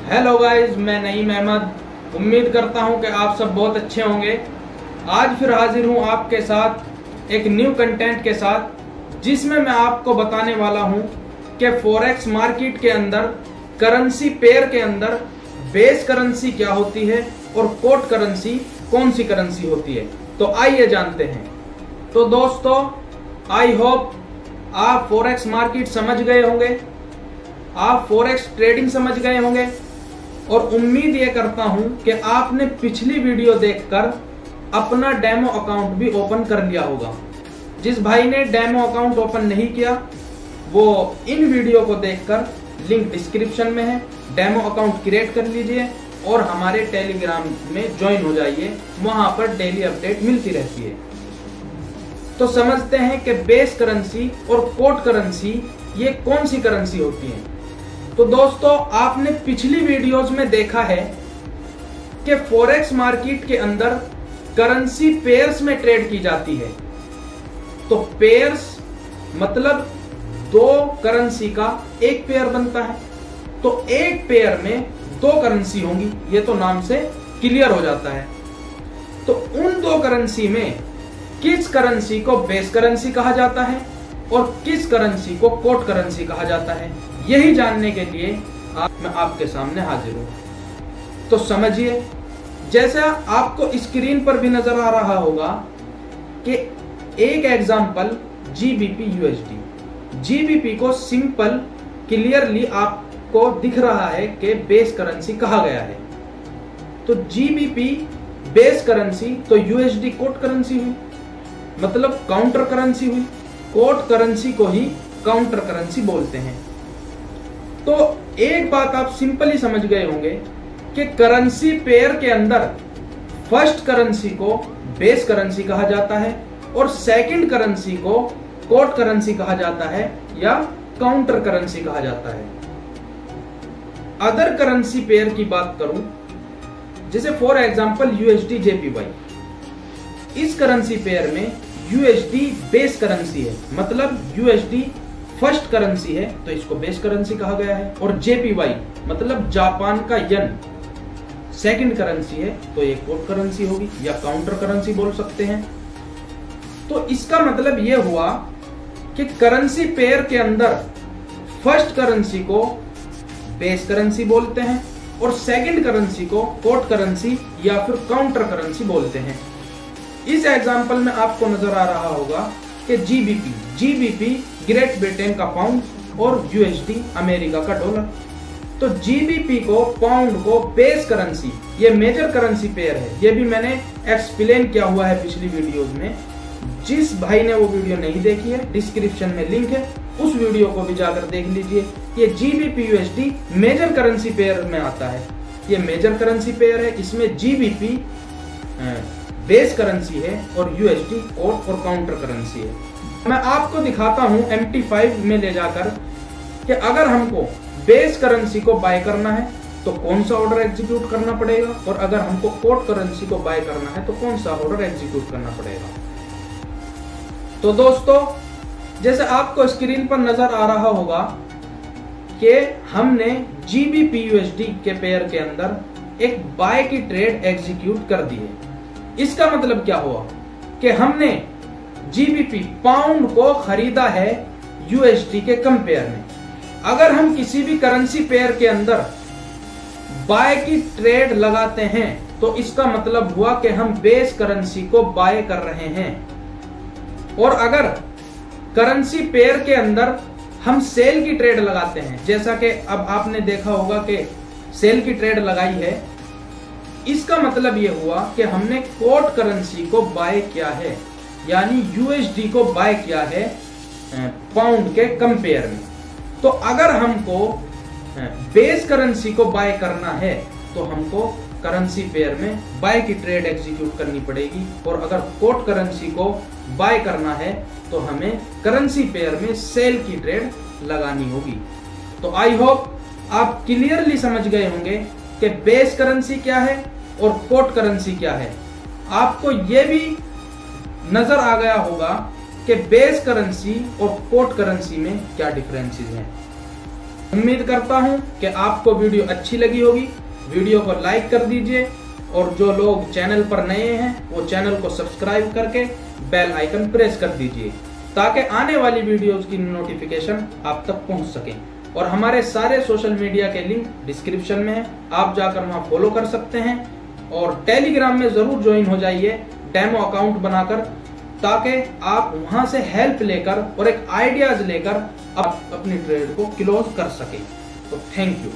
Hello guys, मैं नईम अहमद। उम्मीद करता हूं कि आप सब बहुत अच्छे होंगे। आज फिर हाजिर हूं आपके साथ एक न्यू कंटेंट के साथ, जिसमें मैं आपको बताने वाला हूं कि फॉरेक्स मार्केट के अंदर करेंसी पेयर के अंदर बेस करेंसी क्या होती है और कोट करेंसी कौन सी करेंसी होती है। तो आइए जानते हैं। तो दोस्तों, आई होप आप फॉरेक्स मार्केट समझ गए होंगे, आप फॉरेक्स ट्रेडिंग समझ गए होंगे और उम्मीद ये करता हूं कि आपने पिछली वीडियो देखकर अपना डेमो अकाउंट भी ओपन कर लिया होगा। जिस भाई ने डेमो अकाउंट ओपन नहीं किया वो इन वीडियो को देखकर लिंक डिस्क्रिप्शन में है, डेमो अकाउंट क्रिएट कर लीजिए और हमारे टेलीग्राम में ज्वाइन हो जाइए। वहां पर डेली अपडेट मिलती रहती है। तो समझते हैं कि बेस करेंसी और कोट करेंसी ये कौन सी करेंसी होती है। तो दोस्तों, आपने पिछली वीडियोस में देखा है कि फॉरेक्स मार्केट के अंदर करेंसी पेयर्स में ट्रेड की जाती है। तो पेयर्स मतलब दो करेंसी का एक पेयर बनता है। तो एक पेयर में दो करेंसी होंगी, ये तो नाम से क्लियर हो जाता है। तो उन दो करेंसी में किस करेंसी को बेस करेंसी कहा जाता है और किस करेंसी को कोट करेंसी कहा जाता है, यही जानने के लिए मैं आपके सामने हाजिर हूं। तो समझिए, जैसा आपको स्क्रीन पर भी नजर आ रहा होगा कि एक एग्जांपल जीबीपी यूएसडी, जीबीपी को सिंपल क्लियरली आपको दिख रहा है कि बेस करेंसी कहा गया है। तो जीबीपी बेस करेंसी तो यूएसडी कोट करेंसी हुई, मतलब काउंटर करेंसी हुई। कोट करेंसी को ही काउंटर करेंसी बोलते हैं। तो एक बात आप सिंपली समझ गए होंगे कि करेंसी पेयर के अंदर फर्स्ट करेंसी को बेस करेंसी कहा जाता है और सेकंड करेंसी को कोट करेंसी कहा जाता है या काउंटर करेंसी कहा जाता है। अदर करेंसी पेयर की बात करूं, जैसे फॉर एग्जांपल यूएसडी जेपीवाई, इस करेंसी पेयर में यूएसडी बेस करेंसी है, मतलब यूएसडी फर्स्ट करेंसी है तो इसको बेस करेंसी कहा गया है। और जेपीवाई मतलब जापान का यन सेकंड करेंसी है तो ये कोट करेंसी होगी या काउंटर करेंसी बोल सकते हैं। तो इसका मतलब यह हुआ कि करेंसी पेयर के अंदर फर्स्ट करेंसी को बेस करेंसी बोलते हैं और सेकंड करेंसी को कोट करेंसी या फिर काउंटर करेंसी बोलते हैं। इस एग्जांपल में आपको नजर आ रहा होगा कि जीबीपी ग्रेट ब्रिटेन का पाउंड और यूएसडी अमेरिका का डॉलर। तो जीबीपी को, पाउंड को बेस करेंसी, ये मेजर करेंसी पेयर है। ये भी मैंने एक्सप्लेन किया हुआ है पिछली वीडियोस में। जिस भाई ने वो वीडियो नहीं देखी है, डिस्क्रिप्शन में लिंक है, उस वीडियो को भी जाकर देख लीजिए। ये GBP USD major currency pair में आता है। ये मेजर करेंसी पेयर है, इसमें जीबीपी बेस करेंसी है और यूएसडी कोट और काउंटर करेंसी है। मैं आपको दिखाता हूं MT5 में ले जाकर कि अगर हमको बेस करेंसी को बाय करना है तो कौन सा ऑर्डर एग्जीक्यूट करना पड़ेगा और अगर हमको कोट करेंसी को बाय करना है तो कौन सा ऑर्डर एग्जीक्यूट करना पड़ेगा। तो दोस्तों, जैसे आपको स्क्रीन पर नजर आ रहा होगा कि हमने जीबीपी यूएसडी के पेयर के अंदर एक बाय की ट्रेड एग्जीक्यूट कर दी है। इसका मतलब क्या हुआ कि हमने जीबीपी पाउंड को खरीदा है यूएसडी के कंपेयर में। अगर हम किसी भी करेंसी पेयर के अंदर बाय की ट्रेड लगाते हैं तो इसका मतलब हुआ कि हम बेस करेंसी को बाय कर रहे हैं। और अगर करेंसी पेयर के अंदर हम सेल की ट्रेड लगाते हैं, जैसा कि अब आपने देखा होगा कि सेल की ट्रेड लगाई है, इसका मतलब यह हुआ कि हमने कोट करेंसी को बाय किया है, यानी यूएसडी को बाय किया है पाउंड के कंपेयर में। तो अगर हमको बेस करेंसी को बाय करना है तो हमको करेंसी पेयर में बाय की ट्रेड एग्जीक्यूट करनी पड़ेगी और अगर कोट करेंसी को बाय करना है तो हमें करेंसी पेयर में सेल की ट्रेड लगानी होगी। तो आई होप आप क्लियरली समझ गए होंगे कि बेस करेंसी क्या है और कोट करेंसी क्या है। आपको यह भी नजर आ गया होगा कि बेस करेंसी और कोट करेंसी में क्या डिफरेंसेस हैं। उम्मीद करता हूं कि आपको वीडियो अच्छी लगी होगी। वीडियो को लाइक कर दीजिए और जो लोग चैनल पर नए हैं वो चैनल को सब्सक्राइब करके बेल आइकन प्रेस कर दीजिए ताकि आने वाली वीडियोस की नोटिफिकेशन आप तक पहुंच सके। और हमारे सारे सोशल मीडिया के लिंक डिस्क्रिप्शन में है, आप जाकर वहां फॉलो कर सकते हैं। और टेलीग्राम में जरूर ज्वाइन हो जाइए डेमो अकाउंट बनाकर, ताकि आप वहां से हेल्प लेकर और एक आइडियाज लेकर आप अपनी ट्रेड को क्लोज कर सके। तो थैंक यू।